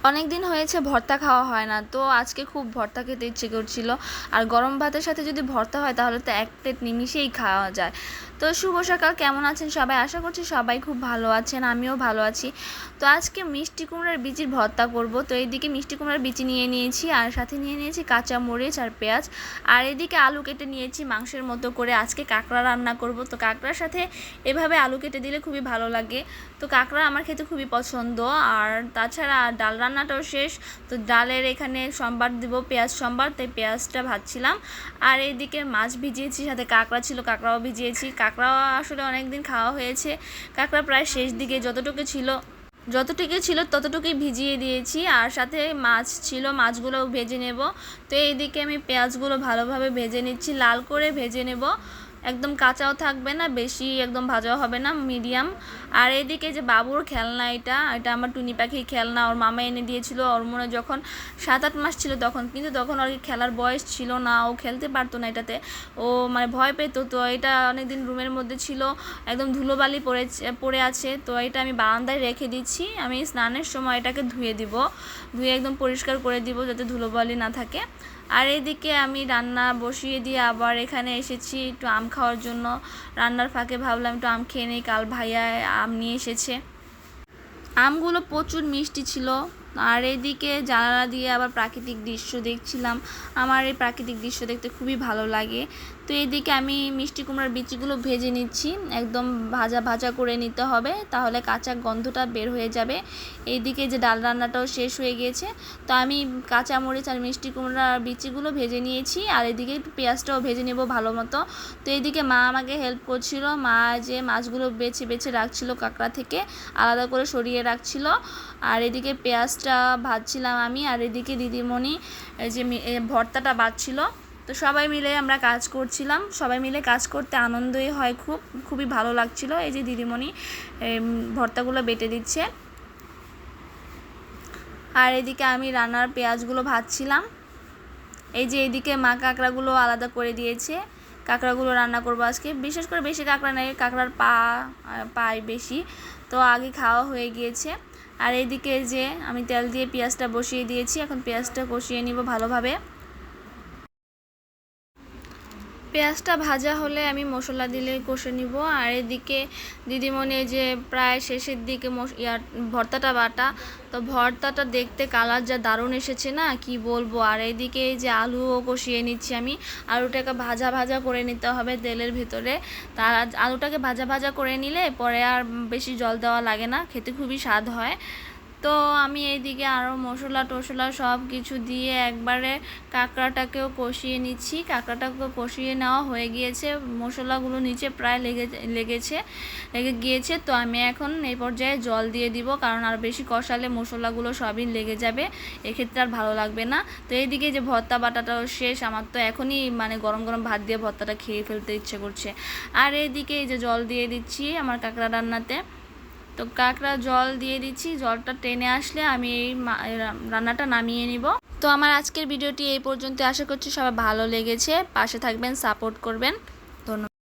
অনেক দিন হয়েছে ভর্তা খাওয়া হয় না, তো আজকে খুব ভর্তা খেতে ইচ্ছে করছিল। আর গরম ভাতের সাথে যদি ভর্তা হয় তাহলে তো এক প্লেট নিমিষেই খাওয়া যায়। তো শুভ সকাল, কেমন আছেন সবাই? আশা করছি সবাই খুব ভালো আছেন, আমিও ভালো আছি। তো আজকে মিষ্টি কুমড়ার বিচির ভর্তা করব। তো এইদিকে মিষ্টি কুমড়ার বিচি নিয়ে নিয়েছি, আর সাথে নিয়ে নিয়েছি কাঁচা মরিচ আর পেঁয়াজ, আর এদিকে আলু কেটে নিয়েছি মাংসের মতো করে। আজকে কাঁকড়া রান্না করব, তো কাঁকড়ার সাথে এভাবে আলু কেটে দিলে খুবই ভালো লাগে। তো কাঁকড়া আমার খেতে খুবই পছন্দ। আর তাছাড়া ডাল রান্নাটাও শেষ। তো ডালের এখানে সম্বার দিব, পেঁয়াজ সম্বার, তাই পেঁয়াজটা ভাজছিলাম। আর এইদিকে মাছ ভিজিয়েছি, সাথে কাঁকড়া ছিল, কাঁকড়াও ভিজিয়েছি। কাঁকড়াও আসলে অনেক দিন খাওয়া হয়েছে। কাঁকড়া প্রায় শেষ দিকে, যতটুকু ছিল ততটুকুই ভিজিয়ে দিয়েছি। আর সাথে মাছ ছিল, মাছগুলোও ভেজে নেব। তো এইদিকে আমি পেঁয়াজগুলো ভালোভাবে ভেজে নিচ্ছি, লাল করে ভেজে নেব। একদম কাঁচাও থাকবে না, বেশি একদম ভাজাও হবে না, মিডিয়াম। আর এদিকে যে বাবুর খেলনা, এটা আমার টুনি পাখির খেলনা, ওর মামা এনে দিয়েছিল। ওর মনে যখন 7-8 মাস ছিল তখন, কিন্তু তখন ওর খেলার বয়স ছিল না, ও খেলতে পারতো না এটাতে। ও মানে ভয় পেত। তো এটা অনেকদিন রুমের মধ্যে ছিল, একদম ধুলোবালি পড়ে আছে। তো এটা আমি বারান্দায় রেখে দিচ্ছি। আমি স্নানের সময় এটাকে ধুয়ে একদম পরিষ্কার করে দিব, যাতে ধুলোবালি না থাকে। আর এদিকে আমি রান্না বসিয়ে দিয়ে আবার এখানে এসেছি একটু আম খাওয়ার জন্য। রান্নার ফাঁকে ভাবলাম একটু আম খেয়ে নিই, কাল ভাইয়া আম নিয়ে এসেছে। আমগুলো প্রচুর মিষ্টি ছিল। আর এদিকে জানালা দিয়ে আবার প্রাকৃতিক দৃশ্য দেখছিলাম। আমার এই প্রাকৃতিক দৃশ্য দেখতে খুবই ভালো লাগে। তো এইদিকে আমি মিষ্টি কুমড়ার বিচিগুলো ভেজে নিচ্ছি, একদম ভাজা ভাজা করে নিতে হবে, তাহলে কাঁচা গন্ধটা বের হয়ে যাবে। এইদিকে যে ডাল রান্নাটাও শেষ হয়ে গিয়েছে। তো আমি কাঁচা মরিচ আর মিষ্টি কুমড়ার বিচিগুলো ভেজে নিয়েছি, আর এদিকে একটু পেঁয়াজটাও ভেজে নেব ভালো মতো। তো এইদিকে মা আমাকে হেল্প করছিল। মা যে মাছগুলো বেছে বেছে রাখছিল, কাঁকড়া থেকে আলাদা করে সরিয়ে রাখছিল। আর এদিকে পেঁয়াজটা ভাজছিলাম আমি, আর এদিকে দিদিমণি যে ভর্তাটা বাছছিল। তো সবাই মিলে আমরা কাজ করছিলাম। সবাই মিলে কাজ করতে আনন্দই হয়, খুবই ভালো লাগছিল। এই যে দিদিমণি ভর্তাগুলো বেটে দিচ্ছে, আর এদিকে আমি রান্নার পেঁয়াজগুলো ভাজছিলাম। এই যে এইদিকে মা কাঁকড়াগুলো আলাদা করে দিয়েছে। কাঁকড়াগুলো রান্না করবো আজকে। বিশেষ করে বেশি কাঁকড়া নেই, কাঁকড়ার পাই বেশি, তো আগে খাওয়া হয়ে গিয়েছে। আর এইদিকে যে আমি তেল দিয়ে পেঁয়াজটা বসিয়ে দিয়েছি, এখন পেঁয়াজটা কষিয়ে নিব ভালোভাবে। পেঁয়াজটা ভাজা হলে আমি মশলা দিলে কষে নিব। আর এদিকে দিদিমণি যে প্রায় শেষের দিকে ভর্তাটা বাটা, তো ভর্তাটা দেখতে কালার যা দারুণ এসেছে না, কি বলবো। আর এদিকে যে আলুও কষিয়ে নিচ্ছি আমি। আলুটাকে ভাজা ভাজা করে নিতে হবে তেলের ভিতরে। তার আলুটাকে ভাজা ভাজা করে নিলে পরে আর বেশি জল দেওয়া লাগে না, খেতে খুবই স্বাদ হয়। তো আমি এইদিকে আরও মশলা টশলা সব কিছু দিয়ে একবারে কাঁকড়াটাকেও কষিয়ে নিচ্ছি। কাঁকড়াটাকে কষিয়ে নেওয়া হয়ে গিয়েছে, মশলাগুলো নিচে প্রায় লেগে গিয়েছে। তো আমি এখন এই পর্যায়ে জল দিয়ে দিব, কারণ আর বেশি কষালে মশলাগুলো সবই লেগে যাবে, এক্ষেত্রে আর ভালো লাগবে না। তো এইদিকে যে ভর্তা বাটাটাও শেষ আমার, তো এখনই মানে গরম গরম ভাত দিয়ে ভর্তাটা খেয়ে ফেলতে ইচ্ছে করছে। আর এইদিকে এই যে জল দিয়ে দিচ্ছি আমার কাঁকড়া রান্নাতে। তো কাঁকড়া জল দিয়ে দিচ্ছি, জলটা টেনে আসলে আমি এই রান্নাটা নামিয়ে নিব। তো আমার আজকের ভিডিওটি এই পর্যন্ত। আশা করছি সবাই ভালো লেগেছে, পাশে থাকবেন, সাপোর্ট করবেন। ধন্যবাদ।